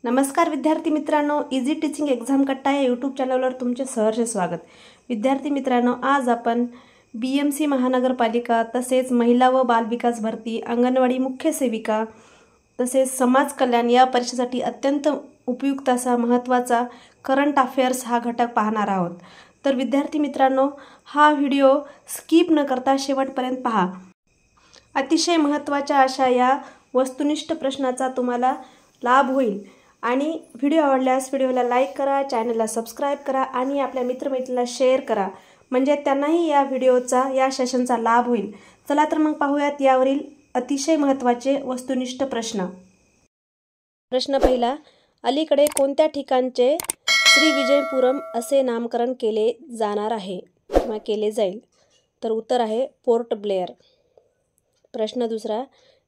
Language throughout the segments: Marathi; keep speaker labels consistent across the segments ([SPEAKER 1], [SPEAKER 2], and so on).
[SPEAKER 1] नमस्कार विद्यार्थी मित्रांनो, इझी टीचिंग एक्झाम कट्टा या यूट्यूब चॅनलवर तुमचे सहर्ष स्वागत। विद्यार्थी मित्रांनो, आज आपण BMC महानगरपालिका तसेच महिला व बाल विकास भरती, अंगणवाडी मुख्य सेविका तसेच समाज कल्याण या परीक्षेसाठी अत्यंत उपयुक्त असा महत्त्वाचा करंट अफेअर्स हा घटक पाहणार आहोत। तर विद्यार्थी मित्रांनो, हा व्हिडिओ स्किप न करता शेवटपर्यंत पहा। अतिशय महत्त्वाच्या अशा या वस्तुनिष्ठ प्रश्नाचा तुम्हाला लाभ होईल आणि व्हिडिओ आवडल्यास व्हिडिओला लाईक करा, चॅनलला सबस्क्राइब करा आणि आपल्या मित्रमैत्रिणींना शेअर करा, म्हणजे त्यांनाही या व्हिडिओचा या सेशनचा लाभ होईल। चला तर मग पाहूयात यावरील अतिशय महत्त्वाचे वस्तुनिष्ठ प्रश्न। प्रश्न पहिला, अलीकडे कोणत्या ठिकाणचे श्रीविजयपुरम असे नामकरण केले जाणार आहे किंवा केले जाईल? तर उत्तर आहे पोर्ट ब्लेअर। प्रश्न दुसरा,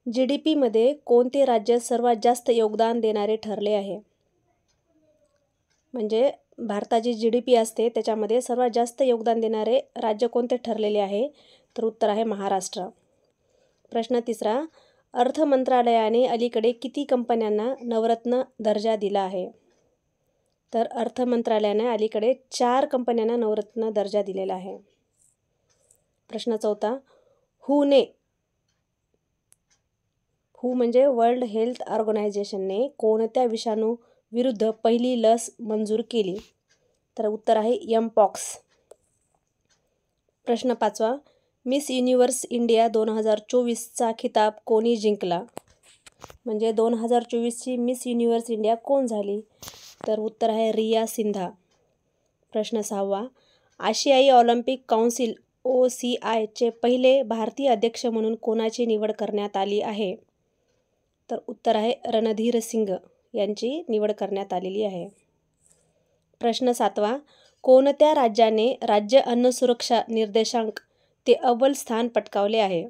[SPEAKER 1] GDP मध्ये कोणते राज्य सर्वात जास्त योगदान देणारे ठरले आहे? म्हणजे भारताची GDP असते त्याच्यामध्ये सर्वात जास्त योगदान देणारे राज्य कोणते ठरलेले आहे? तर उत्तर आहे महाराष्ट्र। प्रश्न तिसरा, अर्थ मंत्रालयाने अलीकडे किती कंपन्यांना नवरत्न दर्जा दिला आहे? तर अर्थ मंत्रालयाने अलीकडे 4 कंपन्यांना नवरत्न दर्जा दिलेला आहे। प्रश्न चौथा, WHO म्हणजे वर्ल्ड हेल्थ ऑर्गनायझेशनने कोणत्या विषाणू विरुद्ध पहिली लस मंजूर केली? तर उत्तर आहे एमपॉक्स। प्रश्न पाचवा, मिस युनिव्हर्स इंडिया 2024चा खिताब कोणी जिंकला? म्हणजे 2024ची मिस युनिव्हर्स इंडिया कोण झाली? तर उत्तर आहे रिया सिंधा। प्रश्न सहावा, आशियाई ऑलिम्पिक काउन्सिल OCI चे पहिले भारतीय अध्यक्ष म्हणून कोणाची निवड करण्यात आली आहे? तर उत्तर आहे रणधीर सिंग यांची निवड करण्यात आलेली आहे। प्रश्न सातवा, कोणत्या राज्याने राज्य अन्न सुरक्षा निर्देशांक ते अव्वल स्थान पटकावले आहे?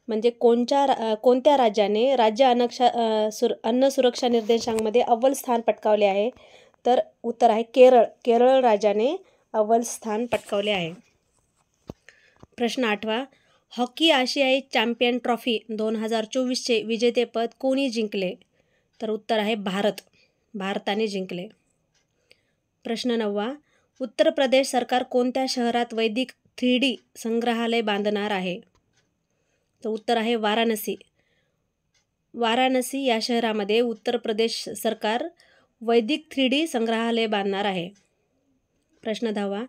[SPEAKER 1] म्हणजे कोणत्या राज्याने राज्य अन्न सुरक्षा निर्देशांकमध्ये अव्वल स्थान पटकावले आहे? तर उत्तर आहे केरळ राज्याने अव्वल स्थान पटकावले आहे। प्रश्न आठवा, हॉकी आशियाई चॅम्पियन ट्रॉफी 2024चे विजेतेपद कोणी जिंकले? तर उत्तर आहे भारताने जिंकले। प्रश्न नववा, उत्तर प्रदेश सरकार कोणत्या शहरात वैदिक 3D संग्रहालय बांधणार आहे? तर उत्तर आहे वाराणसी या शहरामध्ये उत्तर प्रदेश सरकार वैदिक 3D संग्रहालय बांधणार आहे। प्रश्न 10वा,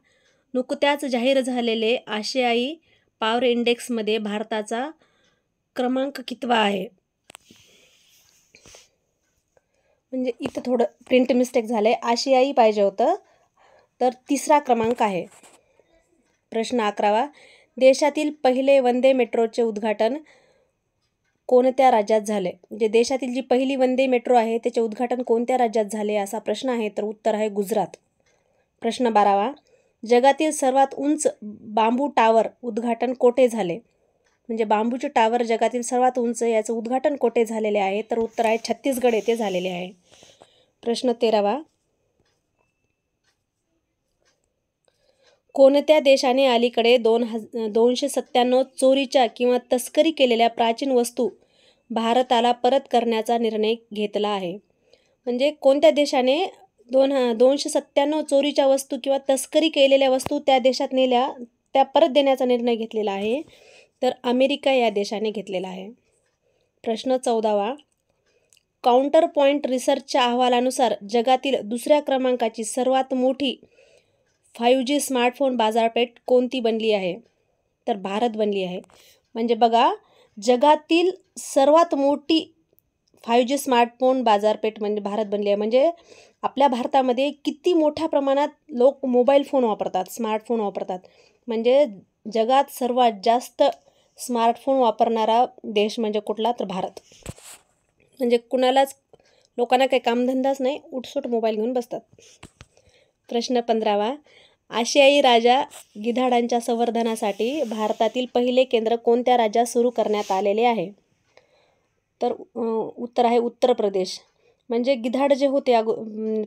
[SPEAKER 1] नुकत्याच जाहीर झालेले आशियाई पॉवर इंडेक्समध्ये भारताचा क्रमांक कितवा आहे? म्हणजे इथं थोडं प्रिंट मिस्टेक झालंय, आशियाई पाहिजे होतं, तर 3रा क्रमांक आहे। प्रश्न 11वा, देशातील पहिले वंदे मेट्रोचे उद्घाटन कोणत्या राज्यात झाले? म्हणजे देशातील जी पहिली वंदे मेट्रो आहे त्याचे उद्घाटन कोणत्या राज्यात झाले असा प्रश्न आहे? तर उत्तर आहे गुजरात। प्रश्न 12वा, जगातील सर्वात उंच बांबू टावर उद्घाटन कोठे झाले? म्हणजे बांबूचे टावर जगातील सर्वात उंच याचं उद्घाटन कोठे झालेले आहे? तर उत्तर आहे छत्तीसगड येथे झालेले आहे। प्रश्न 13वा, कोणत्या देशाने अलीकडे 297 चोरीच्या किंवा तस्करी केलेल्या प्राचीन वस्तू भारताला परत करण्याचा निर्णय घेतला आहे? म्हणजे कोणत्या देशाने 297 चोरीच्या वस्तू किंवा तस्करी केलेल्या वस्तू त्या देशात नेल्या त्या परत देण्याचा निर्णय घेतलेला आहे? तर अमेरिका या देशाने घेतलेला आहे। प्रश्न 14वा, काउंटर पॉईंट रिसर्चच्या अहवालानुसार जगातील 2ऱ्या क्रमांकाची सर्वात मोठी 5G स्मार्टफोन बाजारपेठ कोणती बनली आहे? तर भारत बनली आहे। म्हणजे बघा, जगातील सर्वात मोठी 5G स्मार्टफोन बाजारपेठ म्हणजे भारत बनली आहे। म्हणजे आपल्या भारतामध्ये किती मोठ्या प्रमाणात लोक मोबाईल फोन वापरतात, स्मार्टफोन वापरतात। म्हणजे जगात सर्वात जास्त स्मार्टफोन वापरणारा देश म्हणजे कुठला? तर भारत। म्हणजे लोकांना काही कामधंदाच नाही, उठसूट मोबाईल घेऊन बसतात। प्रश्न 15वा, आशियाई राजा गिधाडांच्या संवर्धनासाठी भारतातील पहिले केंद्र कोणत्या राज्यात सुरू करण्यात आलेले आहे? तर उत्तर आहे उत्तर प्रदेश। म्हणजे गिधाड जे होते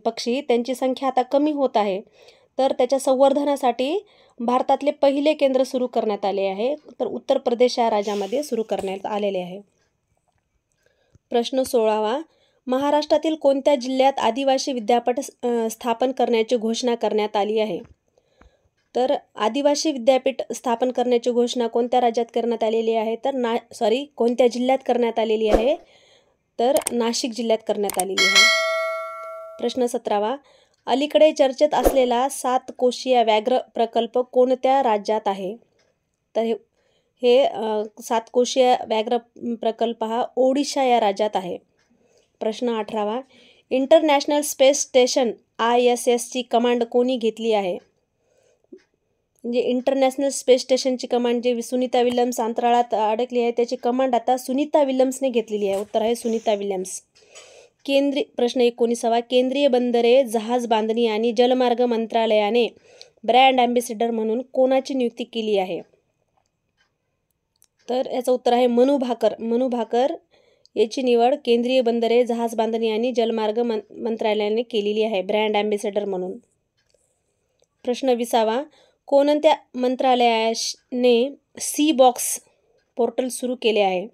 [SPEAKER 1] पक्षी त्यांची संख्या आता कमी होत आहे, तर त्याच्या संवर्धनासाठी भारतातले पहिले केंद्र सुरू करण्यात आले आहे, तर उत्तर प्रदेश या राज्यामध्ये सुरू करण्यात आलेले आहे। प्रश्न 16वा, महाराष्ट्रातील कोणत्या जिल्ह्यात आदिवासी विद्यापीठ स्थापन करण्याची घोषणा करण्यात आली आहे? तर आदिवासी विद्यापीठ स्थापन करण्याची घोषणा कोणत्या राज्यात करण्यात आलेली आहे? तर कोणत्या जिल्ह्यात करण्यात आलेली आहे? तर नाशिक जिल्ह्यात करण्यात आलेली आहे. प्रश्न 17वा. अलीकडे चर्चेत असलेला 7 कोशीय व्याघ्र प्रकल्प कोणत्या राज्यात आहे? तर हे 7 कोशीय व्याघ्र प्रकल्प हा ओडिशा या राज्यात आहे. प्रश्न 18वा. इंटरनॅशनल स्पेस स्टेशन ISS ची कमांड कोणी घेतली आहे? म्हणजे इंटरनॅशनल स्पेस स्टेशनची कमांड जे सुनीता विल्यम्स अंतराळात अडकली आहे त्याची कमांड आता सुनीता विल्यम्सने घेतलेली आहे. उत्तर आहे सुनीता विल्यम्स. प्रश्न 19वा. केंद्रीय बंदरे, जहाज बांधणी आणि जलमार्ग मंत्रालयाने ब्रँड ॲम्बेसिडर म्हणून कोणाची नियुक्ती केली आहे? तर याचं उत्तर आहे मनू भाकर. मनू भाकर याची निवड केंद्रीय बंदरे, जहाज बांधणी आणि जलमार्ग मंत्रालयाने केलेली आहे ब्रँड ॲम्बेसिडर म्हणून. प्रश्न 20वा. कोणत्या मंत्रालयाने सी बॉक्स पोर्टल सुरू केले आहे?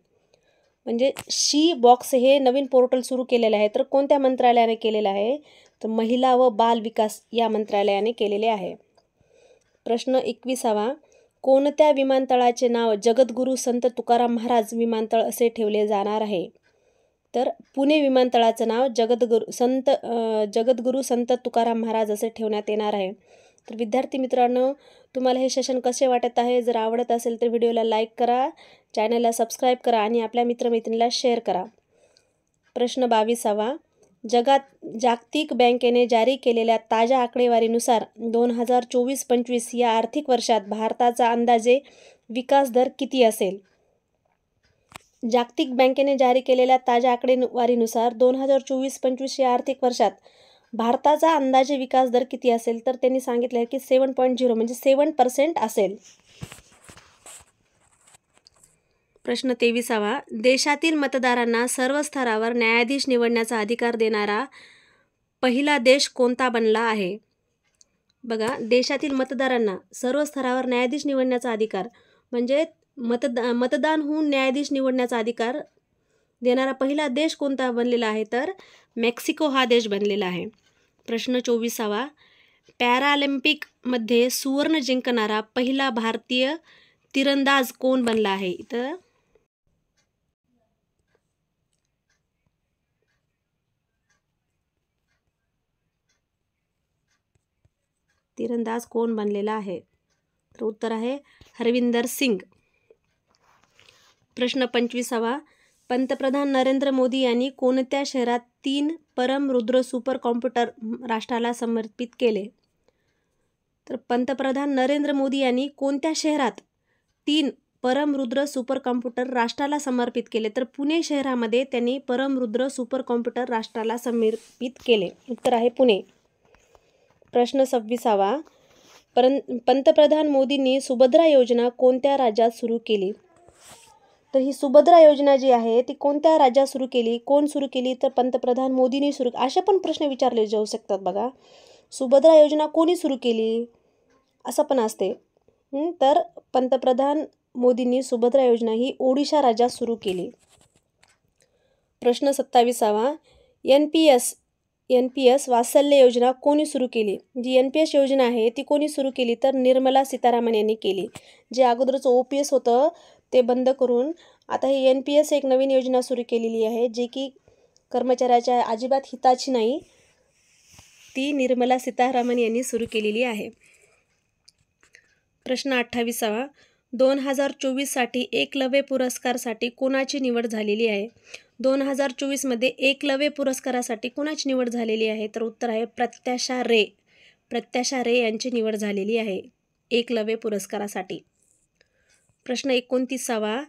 [SPEAKER 1] म्हणजे सी बॉक्स हे नवीन पोर्टल सुरू केलेलं आहे. तर कोणत्या मंत्रालयाने केलेलं आहे? तर महिला व बाल विकास या मंत्रालयाने केलेले आहे. प्रश्न 21वा. कोणत्या विमानतळाचे नाव जगद्गुरू संत तुकाराम महाराज विमानतळ असे ठेवले जाणार आहे? तर पुणे विमानतळाचं नाव जगद्गुरू संत तुकाराम महाराज असे ठेवण्यात येणार आहे. तर विद्यार्थी मित्रांनो, तुम्हाला हे सेशन कसे वाटत आहे? जर आवडत असेल तर व्हिडिओला लाईक करा, चॅनलला सबस्क्राईब करा आणि आपल्या मित्रमैत्रिणीला शेअर करा. प्रश्न 22वा. जागतिक बँकेने जारी केलेल्या ताज्या आकडेवारीनुसार 2024-25 या आर्थिक वर्षात भारताचा अंदाजे विकास दर किती असेल? जागतिक बँकेने जारी केलेल्या ताज्या आकडेवारीनुसार 2024-25 या आर्थिक वर्षात भारताचा अंदाजे विकास दर किती असेल? तर त्यांनी सांगितलं आहे की 7.0 म्हणजे 7% असेल. प्रश्न 23वा. देशातील मतदारांना सर्व स्तरावर न्यायाधीश निवडण्याचा अधिकार देणारा पहिला देश कोणता बनला आहे? बघा, देशातील मतदारांना सर्व स्तरावर न्यायाधीश निवडण्याचा अधिकार म्हणजे मतदान होऊन न्यायाधीश निवडण्याचा अधिकार देणारा पहिला देश कोणता बनलेला आहे? तर मेक्सिको हा देश बनलेला आहे. प्रश्न 24वा. पॅरालिम्पिकमध्ये सुवर्ण जिंकणारा पहिला भारतीय तिरंदाज कोण बनला आहे? तर तिरंदाज कोण बनलेला आहे? तर उत्तर आहे हरविंदर सिंग. प्रश्न 25वा. पंतप्रधान नरेंद्र मोदी यांनी कोणत्या शहरात 3 परमरुद्र सुपर कॉम्प्युटर राष्ट्राला समर्पित केले? तर पंतप्रधान नरेंद्र मोदी यांनी कोणत्या शहरात 3 परमरुद्र सुपर कॉम्प्युटर राष्ट्राला समर्पित केले? तर पुणे शहरामध्ये त्यांनी परमरुद्र सुपर कॉम्प्युटर राष्ट्राला समर्पित केले. उत्तर आहे पुणे. प्रश्न 26वा. पंतप्रधान मोदींनी सुभद्रा योजना कोणत्या राज्यात सुरू केली? तर ही सुभद्रा योजना जी आहे ती कोणत्या राज्यात सुरू केली? कोण सुरू केली? तर पंतप्रधान मोदींनी सुरू. असे पण प्रश्न विचारले जाऊ शकतात बघा. सुभद्रा योजना कोणी सुरू केली असं पण असते. तर पंतप्रधान मोदींनी सुभद्रा योजना ही ओडिशा राज्यात सुरू केली. प्रश्न 27वा. NPS वात्सल्य योजना कोणी सुरू केली? जी NPS योजना आहे ती कोणी सुरू केली? तर निर्मला सीतारामन यांनी केली. जे अगोदरचं OPS होतं ते बंद करून आता ही NPS एक नवीन योजना सुरू केलेली आहे जी की कर्मचाऱ्याच्या अजिबात हिताची नाही. ती निर्मला सीतारामन यांनी सुरू केलेली आहे. प्रश्न 28वा. 2024साठी एकलव्य पुरस्कारसाठी कोणाची निवड झालेली आहे? 2024मध्ये एकलव्य पुरस्कारासाठी कोणाची निवड झालेली आहे? तर उत्तर आहे प्रत्याशा रे. प्रत्याशा रे यांची निवड झालेली आहे एकलव्य पुरस्कारासाठी. प्रश्न 29वा.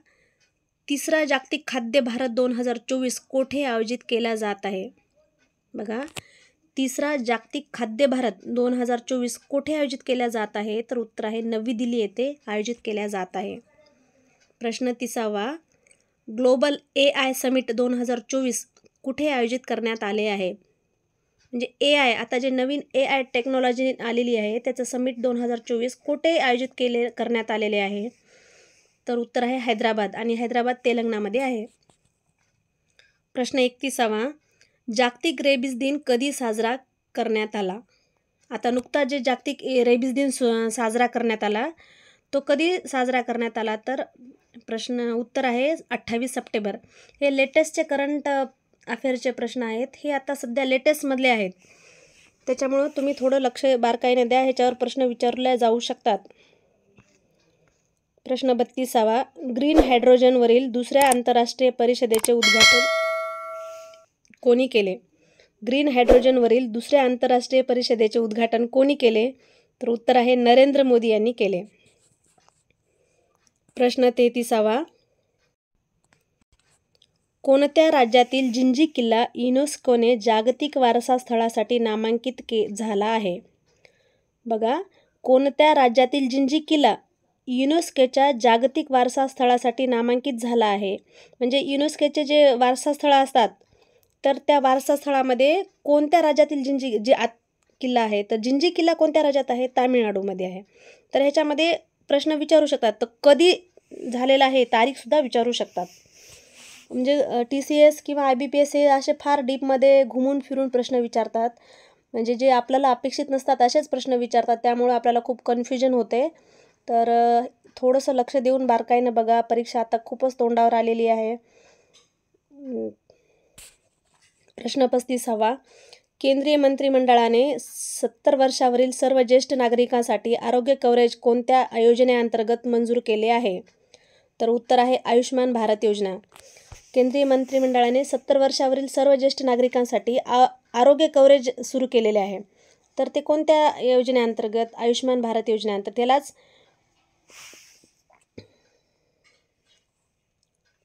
[SPEAKER 1] तिसरा जागतिक खाद्य भारत 2024 कोठे आयोजित केला जात आहे? बघा, तिसरा जागतिक खाद्य भारत 2024 कोठे आयोजित केला जात आहे? तर उत्तर आहे नवी दिल्ली येथे आयोजित केल्या जात आहे. प्रश्न 30वा. ग्लोबल AI समिट 2024 कुठे आयोजित करण्यात आले आहे? म्हणजे AI आता जे नवीन AI टेक्नॉलॉजी आलेली आहे त्याचं समिट 2024 कुठे आयोजित करण्यात आलेले आहे? तर उत्तर आहे हैदराबाद आणि हैदराबाद तेलंगणामध्ये आहे. प्रश्न 31वा. जागतिक रेबीज दिन कधी साजरा करण्यात आला? आता नुकता जे जागतिक रेबीज दिन साजरा करण्यात आला, तो कधी साजरा करण्यात आला? तर उत्तर आहे 28 सप्टेंबर. हे लेटेस्टचे करंट अफेअरचे प्रश्न आहेत. हे आता सध्या लेटेस्टमधले आहेत. त्याच्यामुळं तुम्ही थोडं लक्ष बारकाईने द्या. ह्याच्यावर प्रश्न विचारले जाऊ शकतात. प्रश्न 32वा. ग्रीन हायड्रोजनवरील दुसऱ्या आंतरराष्ट्रीय परिषदेचे उद्घाटन कोणी केले? ग्रीन हायड्रोजनवरील दुसऱ्या आंतरराष्ट्रीय परिषदेचे उद्घाटन कोणी केले? तर उत्तर आहे नरेंद्र मोदी यांनी केले. प्रश्न 33वा. कोणत्या राज्यातील जिंजी किल्ला युनेस्कोने जागतिक वारसा स्थळासाठी नामांकित झाला आहे? बघा, कोणत्या राज्यातील जिंजी किल्ला युनेस्कोच्या जागतिक वारसा स्थळासाठी नामांकित झाला आहे? म्हणजे युनेस्कोचे जे वारसा स्थळं असतात, तर त्या वारसा स्थळामध्ये कोणत्या राज्यातील जिंजी किल्ला आहे? तर जिंजी किल्ला कोणत्या राज्यात आहे? तामिळनाडूमध्ये आहे. तर ह्याच्यामध्ये प्रश्न विचारू शकतात. तर कधी झालेला आहे तारीखसुद्धा विचारू शकतात. म्हणजे TCS किंवा IBPS हे असे फार डीपमध्ये घुमून फिरून प्रश्न विचारतात. म्हणजे जे आपल्याला अपेक्षित नसतात असेच प्रश्न विचारतात. त्यामुळे आपल्याला खूप कन्फ्युजन होते. तर थोडंसं लक्ष देऊन बारकाईनं बघा. परीक्षा आता खूपच तोंडावर आलेली आहे. प्रश्न 35वा. केंद्रीय मंत्रिमंडळाने 70 वर्षावरील सर्व ज्येष्ठ नागरिकांसाठी आरोग्य कव्हरेज कोणत्या योजनेअंतर्गत मंजूर केले आहे? तर उत्तर आहे आयुष्मान भारत योजना. केंद्रीय मंत्रिमंडळाने 70 वर्षावरील सर्व ज्येष्ठ नागरिकांसाठी आरोग्य कव्हरेज सुरू केलेले आहे. तर ते कोणत्या योजनेअंतर्गत? आयुष्मान भारत योजनेअंतर्गत. त्यालाच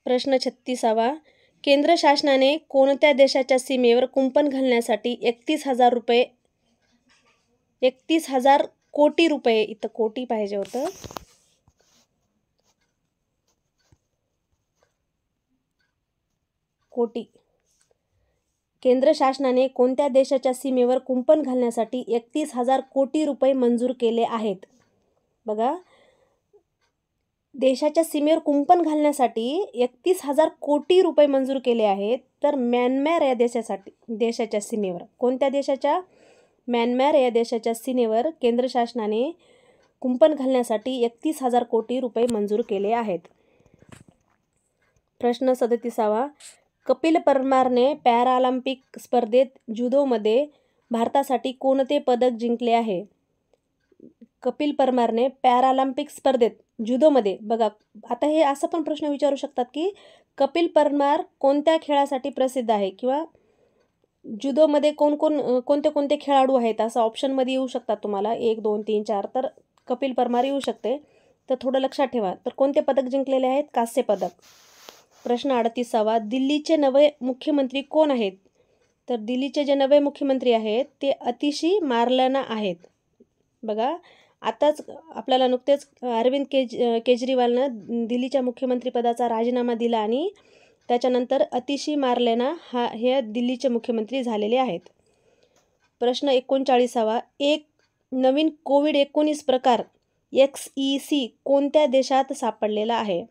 [SPEAKER 1] प्रश्न 36वा. केंद्र शासनाने कोणत्या देशाच्या सीमेवर कुंपण घालण्यासाठी 31,000 कोटी रुपये, इथं कोटी पाहिजे होतं, कोटी. केंद्र शासनाने कोणत्या देशाच्या सीमेवर कुंपण घालण्यासाठी 31,000 कोटी रुपये मंजूर केले आहेत? बघा, देशाच्या सीमेवर कुंपण घालण्यासाठी 31,000 कोटी रुपये मंजूर केले आहेत. तर म्यानमार या देशाच्या सीमेवर, कोणत्या देशाच्या? म्यानमार या देशाच्या सीमेवर केंद्र शासनाने कुंपण घालण्यासाठी 31,000 कोटी रुपये मंजूर केले आहेत. प्रश्न 37वा. कपिल परमारने पॅरालिम्पिक स्पर्धेत जुदोमध्ये भारतासाठी कोणते पदक जिंकले आहे? कपिल परमारने पॅरालिम्पिक स्पर्धेत जुदोमध्ये, बघा आता हे असं पण प्रश्न विचारू शकतात की कपिल परमार कोणत्या खेळासाठी प्रसिद्ध आहे, किंवा जुदोमध्ये कोणते खेळाडू आहेत, असं ऑप्शनमध्ये येऊ शकतात तुम्हाला 1, 2, 3, 4. तर कपिल परमार येऊ शकते. तर थोडं लक्षात ठेवा. तर कोणते पदक जिंकलेले आहेत? कांस्य पदक. प्रश्न 38वा. दिल्लीचे नवे मुख्यमंत्री कोण आहेत? तर दिल्लीचे जे नवे मुख्यमंत्री आहेत ते आतिशी मार्लेना आहेत. बघा, आताच आपल्याला नुकतेच अरविंद केजरीवालनं दिल्लीच्या मुख्यमंत्रीपदाचा राजीनामा दिला आणि त्याच्यानंतर आतिशी मार्लेना हे दिल्लीचे मुख्यमंत्री झालेले आहेत. प्रश्न 39वा. एक नवीन कोविड-19 प्रकार XEC कोणत्या देशात सापडलेला आहे?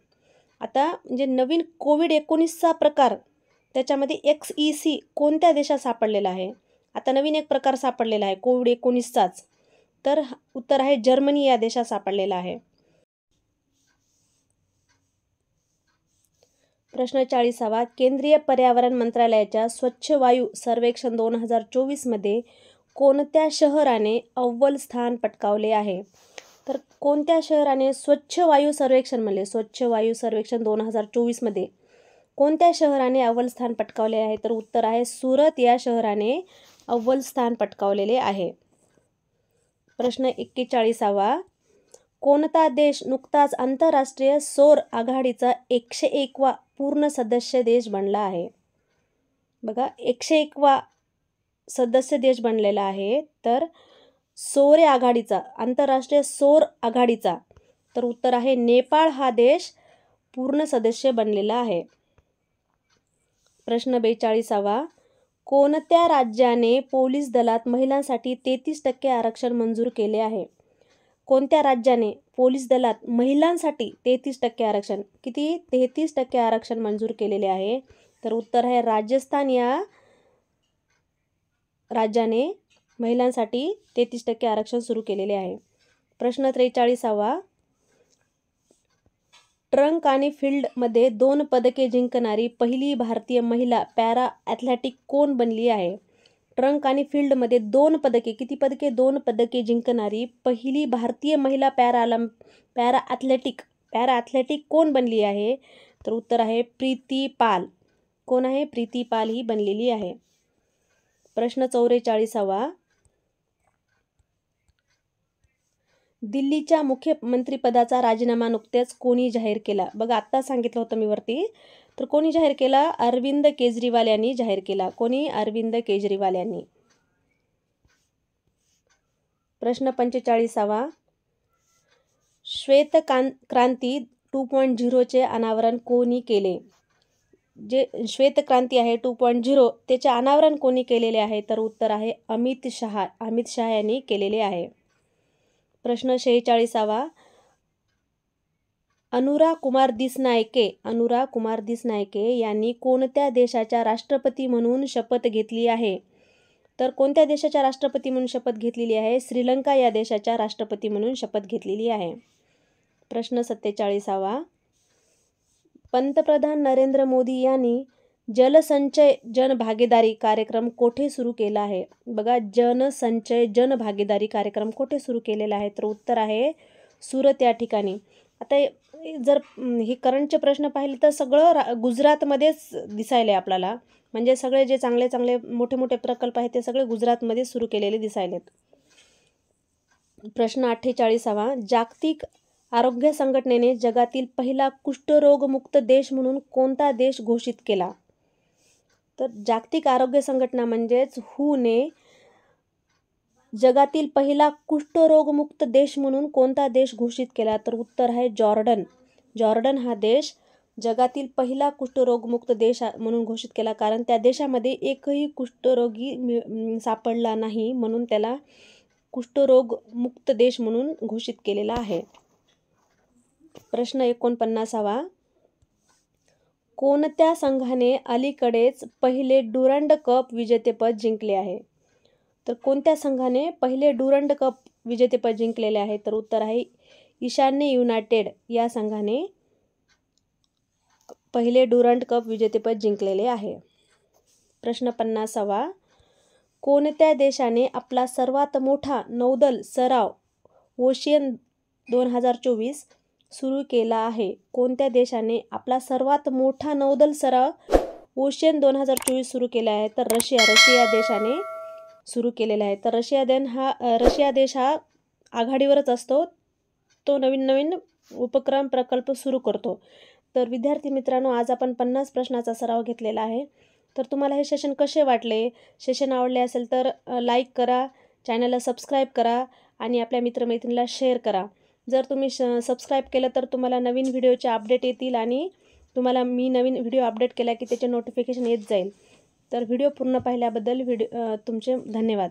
[SPEAKER 1] आता म्हणजे नवीन कोविड-19चा प्रकार, त्याच्यामध्ये XEC कोणत्या देशात सापडलेला आहे? आता नवीन एक प्रकार सापडलेला आहे कोविड-19चाच. तर उत्तर आहे जर्मनी या देशात सापडलेला आहे. प्रश्न 40वा. केंद्रीय पर्यावरण मंत्रालयाच्या स्वच्छ वायू सर्वेक्षण 2024मध्ये कोणत्या शहराने अव्वल स्थान पटकावले आहे? तर कोणत्या शहराने स्वच्छ वायू सर्वेक्षण म्हणले, स्वच्छ वायू सर्वेक्षण 2024मध्ये कोणत्या शहराने अव्वल स्थान पटकावले आहे? तर उत्तर आहे सुरत या शहराने अव्वल स्थान पटकावलेले आहे. प्रश्न 41वा. कोणता देश नुकताच आंतरराष्ट्रीय सौर आघाडीचा 101वा पूर्ण सदस्य देश बनला आहे? बघा, 101वा सदस्य देश बनलेला आहे. तर सौर आघाडीचा, आंतरराष्ट्रीय सौर आघाडीचा, तर उत्तर आहे नेपाळ हा देश पूर्ण सदस्य बनलेला आहे. प्रश्न 42वा. कोणत्या राज्याने पोलीस दलात महिलांसाठी 33% आरक्षण मंजूर केले आहे? कोणत्या राज्याने पोलीस दलात महिलांसाठी 33% आरक्षण, किती? 33% आरक्षण मंजूर केलेले आहे? तर उत्तर आहे राजस्थान या राज्याने महिलांसाठी 33% आरक्षण सुरू केलेले आहे? प्रश्न 43वा, ट्रंक आणि फील्डमध्ये 2 पदके जिंकणारी पहिली भारतीय महिला पॅरा ॲथलेटिक कोण बनली आहे? ट्रंक आणि फील्डमध्ये 2 पदके, किती पदके? 2 पदके जिंकणारी पहिली भारतीय महिला पॅरा ॲथलेटिक कोण बनली आहे? तर उत्तर आहे प्रीती पाल. कोण आहे? प्रीती पाल ही बनलेली आहे. प्रश्न 44वा, दिल्लीच्या मुख्यमंत्रीपदाचा राजीनामा नुकत्याच कोणी जाहीर केला? बघा, आत्ता सांगितलं होतं मी वरती. तर कोणी जाहीर केला? अरविंद केजरीवाल यांनी जाहीर केला. कोणी? अरविंद केजरीवाल यांनी. प्रश्न 45वा, श्वेत क्रांती 2.0चे अनावरण कोणी केले? जे श्वेत क्रांती आहे 2.0 त्याचे अनावरण कोणी केलेले आहे? तर उत्तर आहे अमित शहा यांनी केलेले आहे. प्रश्न 46वा, अनुरा कुमार दिसनायके यांनी कोणत्या देशाच्या राष्ट्रपती म्हणून शपथ घेतली आहे? तर कोणत्या देशाच्या राष्ट्रपती म्हणून शपथ घेतलेली आहे? श्रीलंका या देशाच्या राष्ट्रपती म्हणून शपथ घेतलेली आहे. प्रश्न 47वा, पंतप्रधान नरेंद्र मोदी यांनी जलसंचय जनभागीदारी कार्यक्रम कोठे सुरू केला आहे? बघा, जनसंचय जनभागीदारी कार्यक्रम कोठे सुरू केलेला आहे? तर उत्तर आहे सुरत या ठिकाणी. आता जर हे करंटचे प्रश्न पाहिले तर सगळं गुजरातमध्येच दिसायले आपल्याला. म्हणजे सगळे जे चांगले चांगले मोठे मोठे प्रकल्प आहेत ते सगळे गुजरातमध्ये सुरू केलेले दिसायलेत. प्रश्न 48वा, जागतिक आरोग्य संघटनेने जगातील पहिला कुष्ठरोगमुक्त देश म्हणून कोणता देश घोषित केला? तर जागतिक आरोग्य संघटना म्हणजेच ने जगातील पहिला कुष्ठरोगमुक्त देश म्हणून कोणता देश घोषित केला? तर उत्तर आहे जॉर्डन. जॉर्डन हा देश जगातील पहिला कुष्ठरोगमुक्त देश म्हणून घोषित केला, कारण त्या देशामध्ये एकही कुष्ठरोगी सापडला नाही, म्हणून त्याला कुष्ठरोगमुक्त देश म्हणून घोषित केलेला आहे. प्रश्न 49वा, कोणत्या संघाने अलीकडेच पहिले डुरंड कप विजेतेपद जिंकले आहे? तर कोणत्या संघाने पहिले डुरंड कप विजेतेपद जिंकलेले आहे? तर उत्तर आहे ईशान्य युनायटेड या संघाने पहिले डुरंड कप विजेतेपद जिंकलेले आहे. प्रश्न 50वा, कोणत्या देशाने आपला सर्वात मोठा नौदल सराव ओशियन 2024 सुरू केला आहे? कोणत्या देशाने आपला सर्वात मोठा नौदल सराव ओशियन 2024 सुरू केला आहे? तर रशिया देशाने सुरू केलेला आहे. तर रशिया देश हा आघाडीवरच असतो. तो नवीन उपक्रम प्रकल्प सुरू करतो. तर विद्यार्थी मित्रांनो, आज आपण 50 प्रश्नाचा सराव घेतलेला आहे. तर तुम्हाला हे सेशन कसे वाटले? सेशन आवडले असेल तर लाईक करा, चॅनलला सबस्क्राईब करा आणि आपल्या मित्रमैत्रिणीला शेअर करा. जर तुम्ही सबस्क्राईब केलं तर तुम्हाला नवीन व्हिडिओचे अपडेट येतील आणि तुम्हाला मी नवीन व्हिडिओ अपडेट केला की त्याचे नोटिफिकेशन येत जाईल. तर व्हिडिओ पूर्ण पाहिल्याबद्दल तुमचे धन्यवाद.